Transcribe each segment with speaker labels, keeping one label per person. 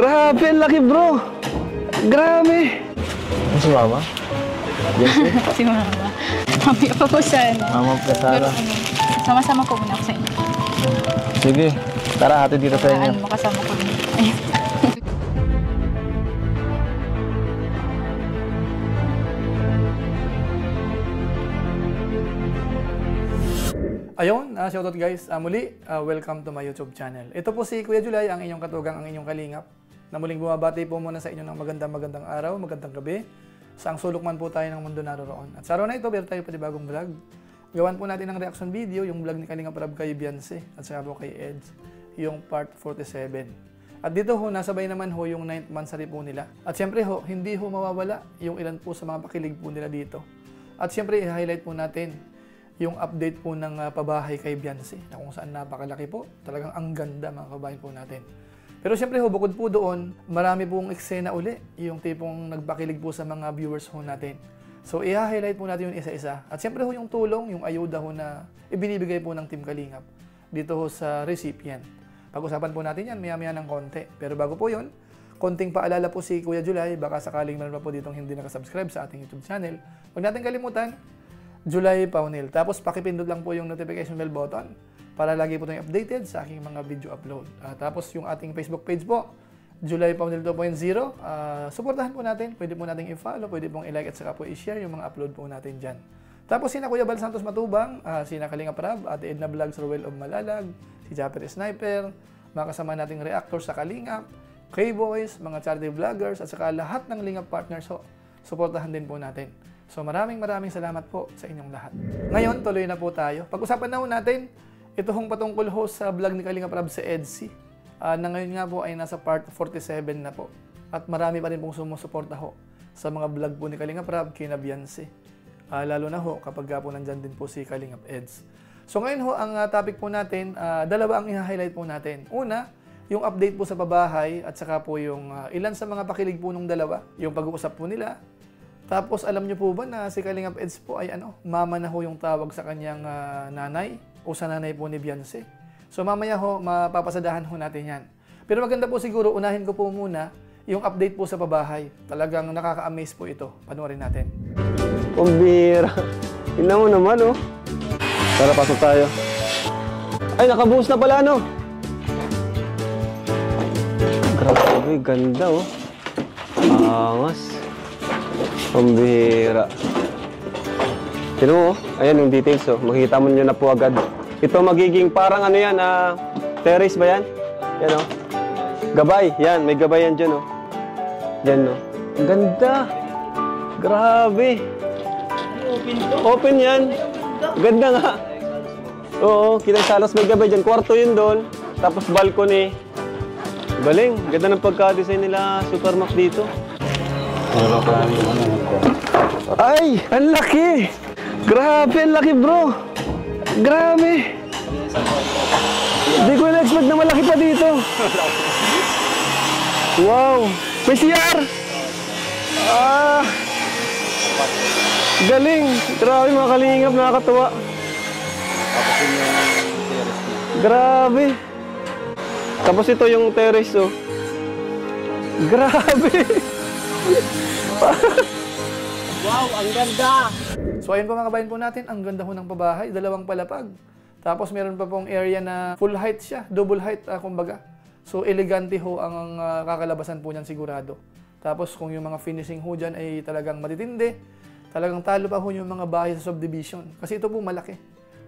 Speaker 1: Grabe, ang laki bro. Grabe.
Speaker 2: Si Mama? Yes,
Speaker 3: Si Mama. Mamaya pa po siya.
Speaker 2: Mama Kasara.
Speaker 3: Sama-sama po muna ako sa inyo.
Speaker 2: Sige, tara hatid dito sa inyo.
Speaker 3: Makasama ko din. Ayun.
Speaker 4: Ayun, shoutout guys. Muli, welcome to my YouTube channel. Ito po si Kuya Julay, ang inyong katugang, ang inyong kalingap. Na muling bumabati po muna sa inyo ng magandang araw, magandang gabi. Saang sulok man po tayo ng mundo naroroon. At sa araw na ito, meron tayo panibagong vlog. Gawan po natin ng reaction video, yung vlog ni Kalingap Rab kay Beyonce at saka po kay Edge, yung part 47. At dito ho, nasabay naman ho yung 9th monthsary po nila. At syempre ho, hindi ho mawawala yung ilan po sa mga pakilig po nila dito. At syempre, i-highlight po natin yung update po ng pabahay kay Beyonce, na kung saan napakalaki po. Talagang ang ganda mga kabayan po natin. Pero syempre ho, bukod po doon, marami pong eksena uli, yung tipong nagpakilig po sa mga viewers ho natin. So, i-highlight po natin yung isa-isa. At syempre ho, yung tulong, yung ayuda ho na ibinibigay po ng Team Kalingap dito ho sa recipient. Pag-usapan po natin yan, maya-maya ng konti. Pero bago po yun, konting paalala po si Kuya Julay, baka sakaling meron pa po ditong hindi nakasubscribe sa ating YouTube channel. Huwag natin kalimutan, Julay Paunil. Tapos pakipindot lang po yung notification bell button para lagi po tayong updated sa aking mga video upload. Tapos yung ating Facebook page po, Julay Paunil 2.0. Suportahan po natin. Pwede po natin i-follow, pwede pong i-like at saka po i-share yung mga upload po natin dyan. Tapos sina Kuya Bal Santos Matubang, sina Kalingap Rab, Ate Edna Vlogs, Ruel of Malalag, si Japper Sniper, mga kasama nating reactors sa Kalingap, K-Boys, mga charity vloggers, at saka lahat ng Lingap partners ho. Suportahan din po natin. So maraming salamat po sa inyong lahat. Ngayon, tuloy na po tayo. Pag-usapan na ho natin, ito hong patungkol ho sa vlog ni Kalingap Rab sa EDC. Na ngayon nga po ay nasa part 47 na po. At marami pa rin pong sumusuporta ho sa mga vlog po ni Kalingap Rab kina Beyonce. Lalo na ho kapag po nandyan din po si Kalingap Eds. So ngayon ho, ang topic po natin, dalawa ang i-highlight po natin. Una, yung update po sa pabahay at saka po yung ilan sa mga pakilig po nung dalawa, yung pag-uusap po nila. Tapos alam niyo po ba na si Kalingap Eds po ay mama na ho yung tawag sa kanyang nanay o sa nanay po ni Beyonce. So mamaya ho, mapapasadahan ho natin yan. Pero maganda po siguro, unahin ko po muna yung update po sa pabahay. Talagang nakaka-amaze po ito. Panoorin natin.
Speaker 1: Pambira. Tingnan mo naman, oh. Tara, pasok tayo. Ay, nakabuhos na pala, no? Grabe, ganda, oh. Angas. Pambira. Tingnan mo, oh. Ayan yung details, oh. Makikita mo nyo na po agad. Ito magiging parang ano yan, terrace ba yan? Yan, oh. Gabay, yan. May gabay yan dyan, oh. Yan, oh. Ang ganda. Grabe. Open yan. Ganda nga. Oo, kitang salas may gabay dyan. Kwarto yun doon. Tapos balcony. Galing. Ganda ng pagka-design nila Supermax dito. Ay! Ang laki! Grabe! Ang laki bro! Grabe! Hindi ko na-expect na malaki pa dito. Wow! May CR! Galing! Grabe mga kalingap, nakakatuwa. Grabe! Tapos ito yung terrace, oh. Grabe!
Speaker 2: Wow, ang ganda!
Speaker 4: So ayun po mga kabayan po natin, ang ganda ho ng pabahay, dalawang palapag. Tapos meron pa pong area na full height siya, double height kumbaga. So elegante ho ang kakalabasan po niyan sigurado. Tapos kung yung mga finishing ho dyan ay talagang matitindi, talagang talo pa ho yung mga bahay sa subdivision. Kasi ito po malaki.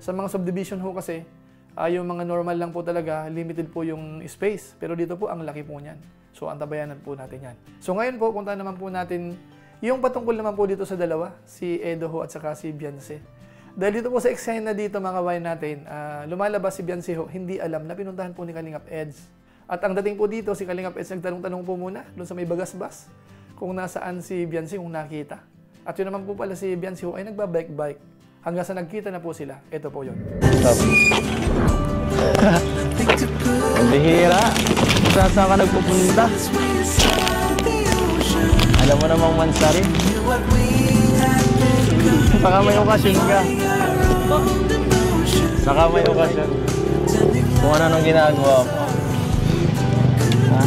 Speaker 4: Sa mga subdivision ho kasi, yung mga normal lang po talaga, limited po yung space. Pero dito po ang laki po niyan. So antabayanan po natin yan. So ngayon po, punta naman po natin yung patungkol naman po dito sa dalawa, si Edo ho at saka si Beyonce. Dahil dito po sa eksena dito mga kabayan natin, lumalabas si Beyonce ho, hindi alam na pinuntahan po ni Kalingap Eds. At ang dating po dito, si Kalingap Eds nagtanong-tanong po muna doon sa may bagas-bas kung nasaan si Beyonce kung nakita. At yun naman po pala si Beyonce ho ay nagbabike-bike. Hanggang sa nagkita na po sila. Ito po yun.
Speaker 2: Ang bihira. Saan ka nagpupunta? Alam mo namang mansari. Baka may okasyon ka. Baka may okasyon. Kung ano nang ginagawa mo. Ha?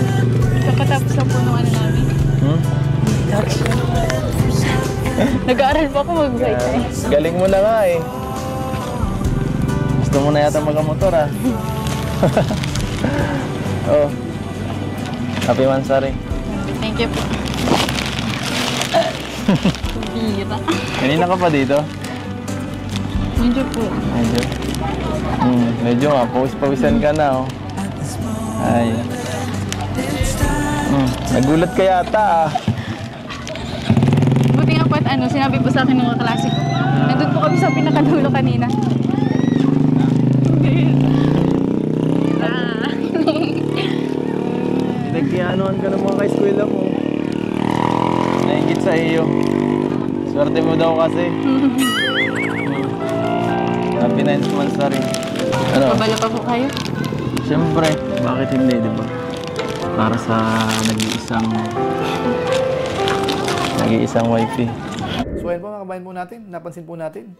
Speaker 3: kakatapos lang po nung ano namin.
Speaker 2: Hmm?
Speaker 3: Nag-aaral po ako mag-bike eh.
Speaker 2: Galing mo na nga eh. Gusto mo na yata mag-motor ah. Oh. Happy Mansari.
Speaker 3: Thank you po. Bira.
Speaker 2: Kanina ka pa dito?
Speaker 3: Medyo po.
Speaker 2: Medyo. Medyo nga, pawis-pawisan ka na oh. Ay. Nagulat ka yata ah.
Speaker 3: Buti nga po at ano, sinabi po sa akin ng mga klase ko. Nandun po kami sa pinakadulo kanina.
Speaker 2: Pinagkianuhan ka ng mga ka-eskwela mo. Naingit sa iyo. Swerte mo daw kasi. Happy 9th Mansari. Ano?
Speaker 3: Babala pa po kayo?
Speaker 2: Siyempre, bakit hindi, di ba? Para sa nag-iisang wifey.
Speaker 4: So ayun po mga kabayan po natin, napansin po natin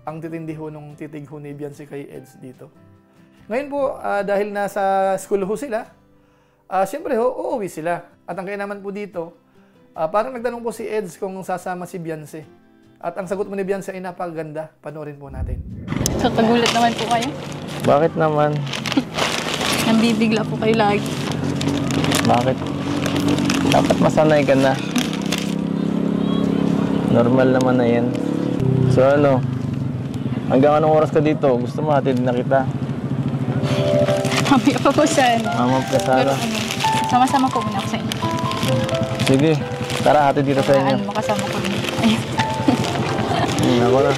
Speaker 4: ang titindi ho nung titig ho ni Biancy kay Eds dito. Ngayon po, dahil nasa school ho sila, siyempre ho, uuwi sila. At ang kaya naman po dito, parang nagtanong po si Eds kung sasama si Biancy. At ang sagot mo ni Biancy ay napakaganda. Panoorin po natin.
Speaker 3: So, tagulat naman po kayo.
Speaker 2: Bakit naman?
Speaker 3: Nambibigla po kayo lagi.
Speaker 2: Bakit? Dapat masanay ka na. Normal naman na yan. So ano? Hanggang anong oras ka dito? Gusto mo hatid na kita?
Speaker 3: Mamaya pa po sana.
Speaker 2: Mama ka
Speaker 3: Pero
Speaker 2: Sara.
Speaker 3: ano, sama-sama po muna ako sa inyo.
Speaker 2: Sige. Tara, hatid dito sa inyo.
Speaker 3: Ano, makasama ko rin. Ayun.
Speaker 2: Ako na.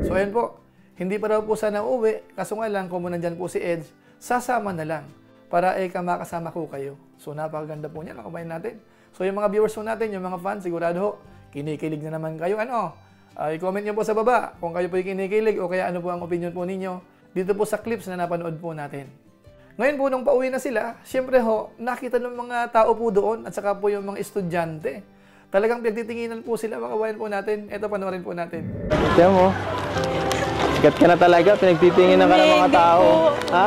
Speaker 4: So ayun po, hindi pa daw po sana uuwi, kaso nga lang kung nandyan po si Eds, sasama na lang para makasama ko kayo. So napakaganda po niya, nakabayan natin. So yung mga viewers po natin, yung mga fans, sigurado ho, kinikilig na naman kayo. I-comment nyo po sa baba kung kayo po yung kinikilig o kaya ano po ang opinion po ninyo dito po sa clips na napanood po natin. Ngayon po, nung pauwi na sila, syempre ho, nakita ng mga tao po doon at saka po yung mga estudyante. Talagang pinagtitinginan po sila, mga kabayan po natin. Ito, panoorin po natin.
Speaker 2: Tiyan mo. Sikat ka na talaga. Pinagtitinginan ka ng mga tao. Ha?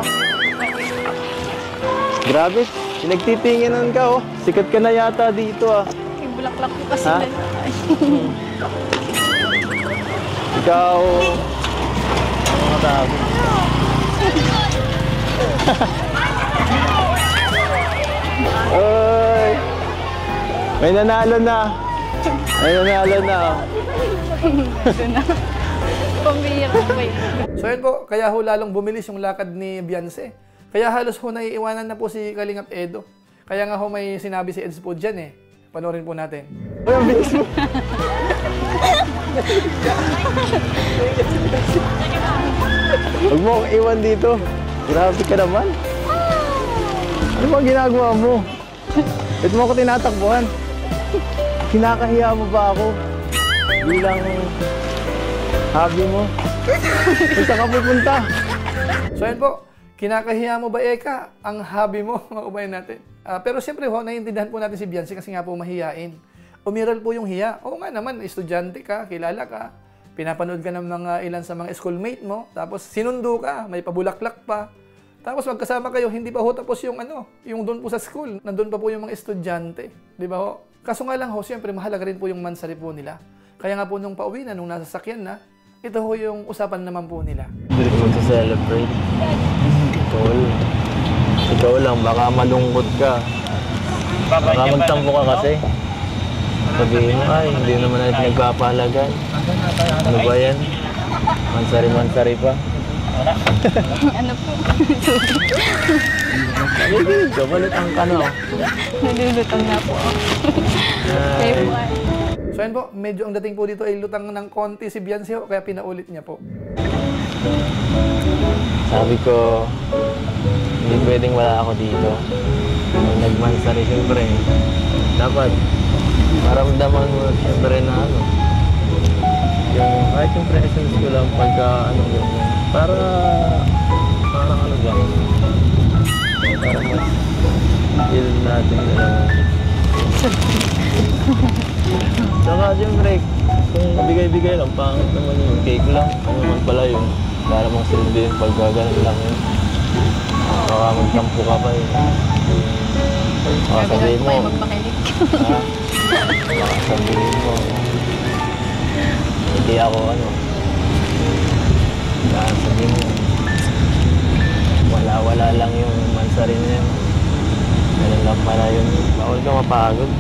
Speaker 2: Grabe. Pinagtitinginan ka oh. Sikat ka na yata dito ah.
Speaker 3: Yung bulaklak po kasi
Speaker 2: Ha?
Speaker 3: lalaki.
Speaker 2: Ikaw. Mga tao. Oy! May nanalo na. May nanalo na.
Speaker 3: Ito na. Pambihira po yun.
Speaker 4: So yun po, kaya ho lalong bumilis yung lakad ni Biancy. Kaya halos ho naiiwanan na po si Kalingap Edo. Kaya nga ho may sinabi si Eds po dyan eh. Panoorin po natin.
Speaker 2: Uy, ang bilis mo. Huwag mo akong iwan dito. Grabe ka naman. Ano ba ginagawa mo? Ba't mo ako tinatakbuhan? Kinakahiya mo ba ako? Bilang hobby mo? Saan ka pupunta?
Speaker 4: So yun po, kinakahiya mo ba Eka ang hobby mo, mga kabayan natin? Pero siyempre ho, naiintindihan po natin si Biancy kasi nga po mahiyain. Umiral po yung hiya. Oo nga naman, estudyante ka, kilala ka, pinapanood ka ng mga ilan sa mga schoolmate mo, tapos sinundo ka, may pabulaklak pa. Tapos magkasama kayo, hindi pa ho tapos yung yung doon po sa school, nandun pa po yung mga estudyante. Di ba ho? Kaso nga lang ho, siyempre mahalaga rin po yung mansari po nila. Kaya nga po nung pauwi na, nung nasa sakyan na, ito ho yung usapan naman po nila.
Speaker 2: Hindi ko mag-celebrate. Ikaw lang, baka malungkot ka. Baka magtampo ka kasi. Sabihin mo, ay, hindi naman natin nagpapahalagan. Ano ba yan? Mansari-mansari pa.
Speaker 3: Ano po?
Speaker 2: Kabalutang ka na.
Speaker 3: Nalulutang na po ako. Kayo po ay.
Speaker 4: So yan po, medyo ang dating po dito ay lutang ng konti si Biancy ho, kaya pinaulit niya po.
Speaker 2: Sabi ko, hindi pwedeng wala ako dito. Kung nagmansari, siyempre, dapat maramdaman mo siyempre na yung kahit yung presence ko lang pagka para parang lang, para mas feel natin na saka siyempre, kung bigay-bigay lang, pangit naman yung cake lang, ano naman pala yun, para mong silbihin pagka ganun lang yun. Baka magtampo ka pa yun.
Speaker 3: Sabi
Speaker 2: sabihin
Speaker 3: naman po ay
Speaker 2: mo.
Speaker 3: magpakilig.
Speaker 2: Ha? Sabihin mo. Hindi ako ano. Sabihin mo. Wala lang yung mansarin niya. Ganun lang pala yun. Bawal ka mapagod.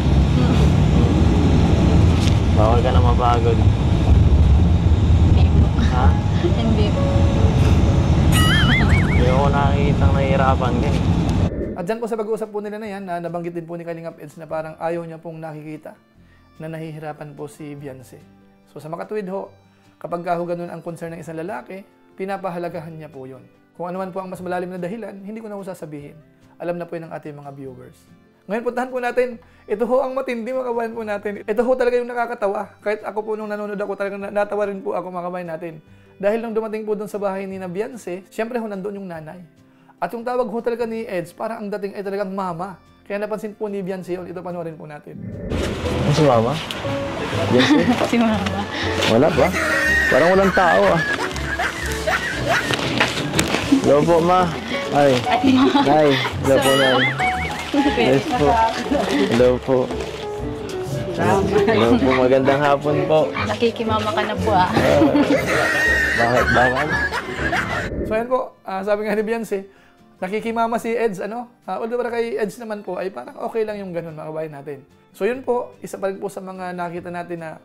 Speaker 2: Bawal ka na mapagod.
Speaker 3: Hindi po.
Speaker 2: Ha?
Speaker 3: Hindi po.
Speaker 2: Hindi ako nakikitang nahihirapan ka eh.
Speaker 4: At dyan po sa pag-uusap po nila na yan, nabanggit din po ni Kalingap Eds na parang ayaw niya pong nakikita na nahihirapan po si Beyonce. So sa makatuwid ho, kapag ho ganun ang concern ng isang lalaki, pinapahalagahan niya po yun. Kung ano man po ang mas malalim na dahilan, hindi ko na po sasabihin. Alam na po yun ng ating mga viewers. Ngayon puntahan po natin, ito ho ang matindi mga kabayan po natin. Ito ho talaga yung nakakatawa. Kahit ako po nung nanonood ako, talagang natawa rin po ako mga kabayan natin. Dahil nung dumating po doon sa bahay ni Beyonce, siyempre ho nandun yung nanay. At yung tawag ho talaga ni Eds, parang ang dating ay talagang mama. Kaya napansin po ni Beyonce yun, ito panoorin po natin.
Speaker 2: Ano si Mama? Beyonce?
Speaker 3: Si mama.
Speaker 2: Wala ba? Parang walang tao ah. Hello po, Ma. Ay. Nay. Hello po, Nay. Yes po. Hello po. Hello po, magandang hapon po.
Speaker 3: Nakikimama ka na po ah.
Speaker 2: Bakit?
Speaker 4: So ayan po, sabi nga ni Beyonce, nakikimama si Eds, although para kay Eds naman po, ay parang okay lang yung ganun mga kabayan natin. So yun po, isa pa rin po sa mga nakita natin na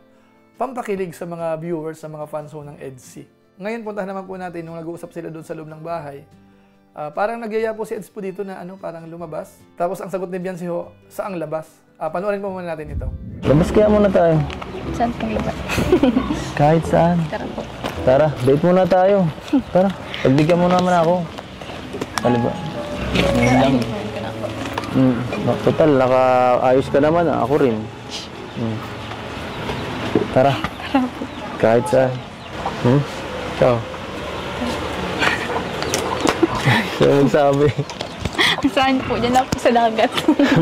Speaker 4: pampakilig sa mga viewers, sa mga fans ho ng Edsy. Ngayon puntahan naman po natin, nung nag-uusap sila doon sa loob ng bahay, parang nagyaya po si Eds po dito na parang lumabas. Tapos ang sagot ni Beyonce ho, saang labas? Panoorin po muna natin ito.
Speaker 2: Labas kaya muna tayo.
Speaker 3: Saan po iba?
Speaker 2: Kahit saan.
Speaker 3: Tara po.
Speaker 2: Tara, date muna tayo. Tara, pagbigyan mo naman ako. Ano ba? Ngayon lang. Total, nakaayos ka naman ah. Ako rin. Tara. Kahit saan. Ciao. Saan sabi?
Speaker 3: Saan po? Diyan na po sa dagat.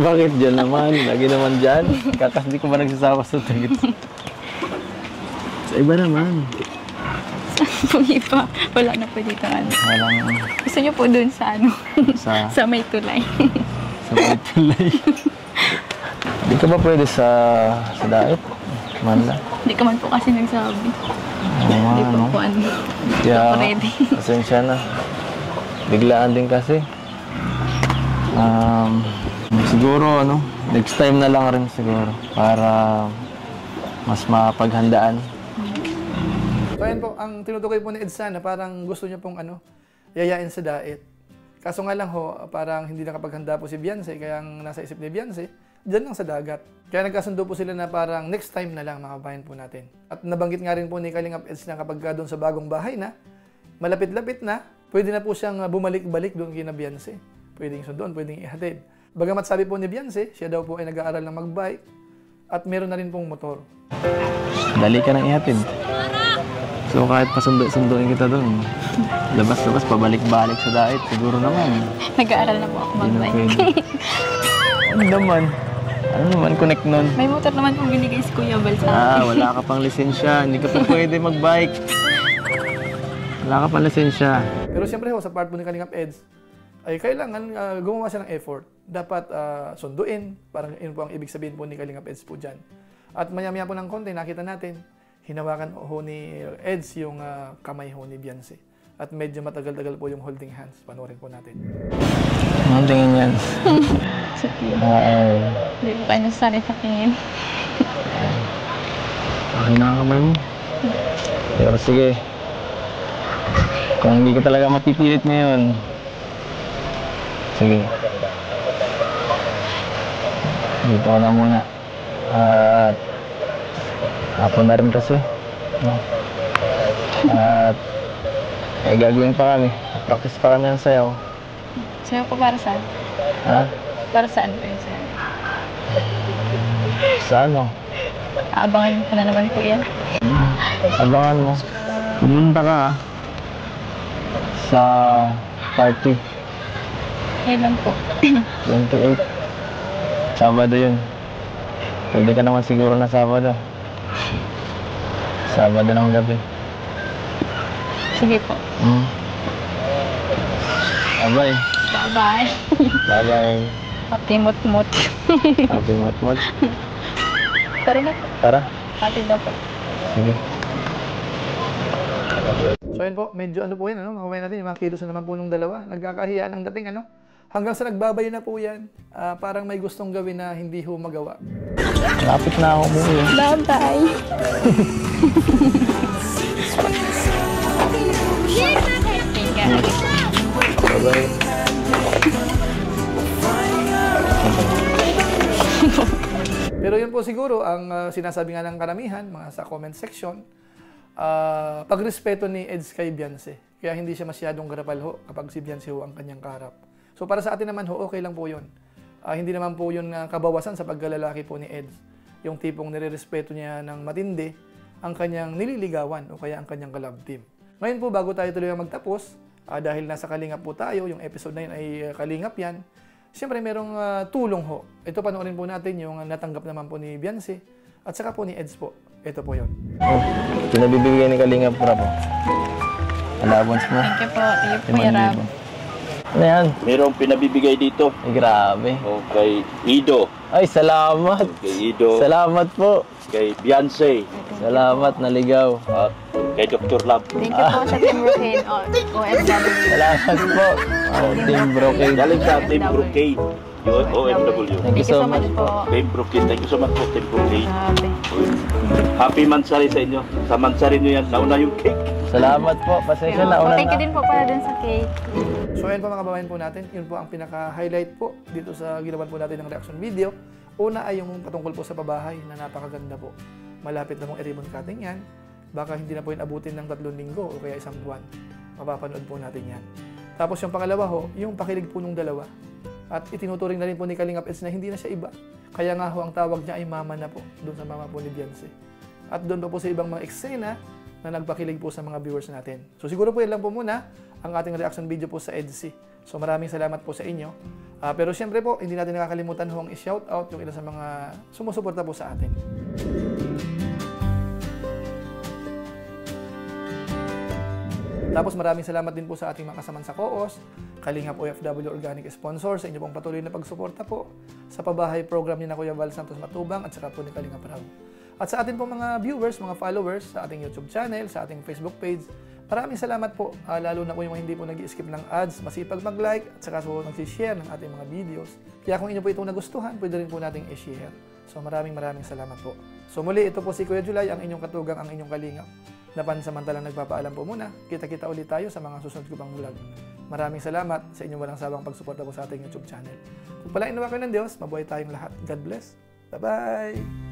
Speaker 2: Bakit dyan naman? Lagi naman dyan. Kakas di ko ba nagsasawa sa tagit? Sa iba naman.
Speaker 3: Saan po iba? Wala na po dito ano.
Speaker 2: Walang
Speaker 3: Gusto niyo po dun sa
Speaker 2: sa
Speaker 3: sa may tulay.
Speaker 2: sa may tulay. Di ka ba pwede sa daet? Manda?
Speaker 3: Hindi ka man po kasi nagsabi. Hindi po po ano.
Speaker 2: Kaya,
Speaker 3: Ready.
Speaker 2: pasensya na. Biglaan din kasi. Siguro, next time na lang rin siguro. Para mas mapaghandaan.
Speaker 4: So ayan po, ang tinutukoy po ni Eds na parang gusto niya pong yayain sa daet. Kaso nga lang ho, parang hindi nakapaghanda po si Beyonce, kaya ang nasa isip ni Beyonce, dyan lang sa dagat. Kaya nagkasundo po sila na parang next time na lang mga kabayan po natin. At nabanggit nga rin po ni Kalingap Eds na kapag doon sa bagong bahay na, malapit-lapit na, pwede na po siyang bumalik-balik doon kina Beyonce. Pwedeng sundoon, pwedeng ihatid. Bagamat sabi po ni Beyonce, siya daw po ay nag-aaral ng magbike at meron na rin pong motor.
Speaker 2: Dali ka nang ihatid. So kahit pasundo-sunduin kita doon, labas-labas, pabalik-balik sa daet, siguro naman.
Speaker 3: Nag-aaral na po ako magbike.
Speaker 2: Ano naman? Ano naman connect nun?
Speaker 3: May motor naman po binigay si Kuya Bal sa akin.
Speaker 2: Wala ka pang lisensya, hindi ka pa pwede magbike. Wala ka pang lisensya.
Speaker 4: Pero siyempre ho, sa part po ni Kalingap Eds, ay kailangan gumawa siya ng effort. Dapat sunduin, parang yun po ang ibig sabihin po ni Kalingap Eds po dyan. At maya-maya po ng konti, nakita natin, hinawakan ho ni Eds yung kamay ho ni Beyonce. At medyo matagal-tagal po yung holding hands. Panoorin po natin.
Speaker 2: Anong tingin yan?
Speaker 3: Hindi po kayo nasasali sa tingin.
Speaker 2: Okay na ang kamay mo. Pero sige, kung hindi ka talaga mapipilit ngayon, sige. Dito ka na muna. At hapon na rin kasi. At gagawin pa kami. Practice pa kami ng sayaw.
Speaker 3: Sayo po para saan?
Speaker 2: Ha?
Speaker 3: Para saan po yun sayo?
Speaker 2: Sa ano?
Speaker 3: Aabangan ko na naman po yan.
Speaker 2: Abangan mo. Pumunta ka sa party.
Speaker 3: Kailan po?
Speaker 2: 28. Sabado yun. Pwede ka naman siguro na Sabado. Sabado ng gabi.
Speaker 3: Sige po.
Speaker 2: Bye-bye.
Speaker 3: Bye-bye.
Speaker 2: Bye-bye.
Speaker 3: Pati mut-mut.
Speaker 2: Happy Mot-Mot.
Speaker 3: Tara na.
Speaker 2: Tara.
Speaker 3: Pati daw po.
Speaker 2: Sige.
Speaker 4: So yun po, medyo ano po yan, ano, makamay natin, yung mga kilos na naman po nung dalawa. Nagkakahiya ng dating, ano. Hanggang sa nagbabay na po yan, parang may gustong gawin na hindi ho magawa.
Speaker 2: Lapit na ako mo eh.
Speaker 3: Bye-bye.
Speaker 2: Bye-bye.
Speaker 4: Pero yun po siguro, ang sinasabi nga ng karamihan, mga sa comment section, pagrespeto ni Eds kay Beyonce. Kaya hindi siya masyadong garapal ho kapag si Beyonce ho ang kanyang kaharap. So para sa atin naman ho, okay lang po yun. Hindi naman po yun kabawasan sa pagkalalaki po ni Eds. Yung tipong nirerespeto niya ng matindi ang kanyang nililigawan o kaya ang kanyang ka-love team. Ngayon po, bago tayo tuloy magtapos, dahil nasa Kalingap po tayo, yung episode na yun ay Kalingap yan, siyempre merong tulong ho. Ito panoorin po natin yung natanggap naman po ni Beyonce at saka po ni Eds po. Ito po yun.
Speaker 2: Oh, pinabibigay ni Kalingap Rap po. Allowance mo.
Speaker 3: Thank you po. Thank you po, Yarab.
Speaker 2: Ano yan?
Speaker 5: Merong pinabibigay dito.
Speaker 2: Ay, grabe.
Speaker 5: O kay Ido.
Speaker 2: Ay, salamat.
Speaker 5: Kay Ido.
Speaker 2: Salamat po.
Speaker 5: Kay Beyonce.
Speaker 2: Salamat, naligaw.
Speaker 5: At kay Dr. Love.
Speaker 3: Thank you po sa Team Brocade OFW.
Speaker 2: Salamat po. Oh, Team Brocade.
Speaker 5: Galing sa Team Brocade. OFW.
Speaker 2: Thank you so much po.
Speaker 5: Team Brocade. Thank you so much po, Team Brocade.
Speaker 3: Grabe.
Speaker 5: Happy Mansari sa inyo. Sa Mansari nyo yan. Nauna yung cake.
Speaker 2: Salamat po. Pasensya na. Una
Speaker 3: Thank you
Speaker 2: na.
Speaker 3: din po pala dun sa cake.
Speaker 4: So ayan po mga kababayan po natin, yun po ang pinaka-highlight po dito sa ginawan po natin ng reaction video. Una ay yung patungkol po sa pabahay na napakaganda po. Malapit na pong i-ribbon cutting yan. Baka hindi na po yun abutin ng 3 linggo o kaya 1 buwan. Mapapanood po natin yan. Tapos yung pangalawa ho, yung pakilig po nung dalawa. At itinuturing na rin po ni Kalingap Eds na hindi na siya iba. Kaya nga ho ang tawag niya ay mama na po, doon sa mama po ni Beyonce. At doon pa po sa ibang mga eksena na nagpakilig po sa mga viewers natin. So siguro po yan lang po muna ang ating reaction video po sa EDC. So maraming salamat po sa inyo. Pero siyempre po, hindi natin nakakalimutan ho ang i-shoutout yung ilan sa mga sumusuporta po sa atin. Tapos maraming salamat din po sa ating mga kasaman sa COOS, Kalingap OFW Organic Sponsor, sa inyo pong patuloy na pagsuporta po sa pabahay program ni na Kuya Val Santos Matubang at saka po ni Kalingap Rab. At sa atin pong mga viewers, mga followers sa ating YouTube channel, sa ating Facebook page, maraming salamat po, lalo na po yung hindi po nag-i-skip ng ads, masipag mag-like at saka po nag-share ng ating mga videos. Kaya kung inyo po itong nagustuhan, pwede rin po nating i-share. So maraming salamat po. So muli, ito po si Kuya Julay, ang inyong katugang, ang inyong kalingap, na pansamantalang nagpapaalam po muna. Kita-kita ulit tayo sa mga susunod ko pang vlog. Maraming salamat sa inyong walang sabang pagsuporta po sa ating YouTube channel. Kung palain nawa kayo ng Diyos, mabuhay tayong lahat. God bless. Bye-bye!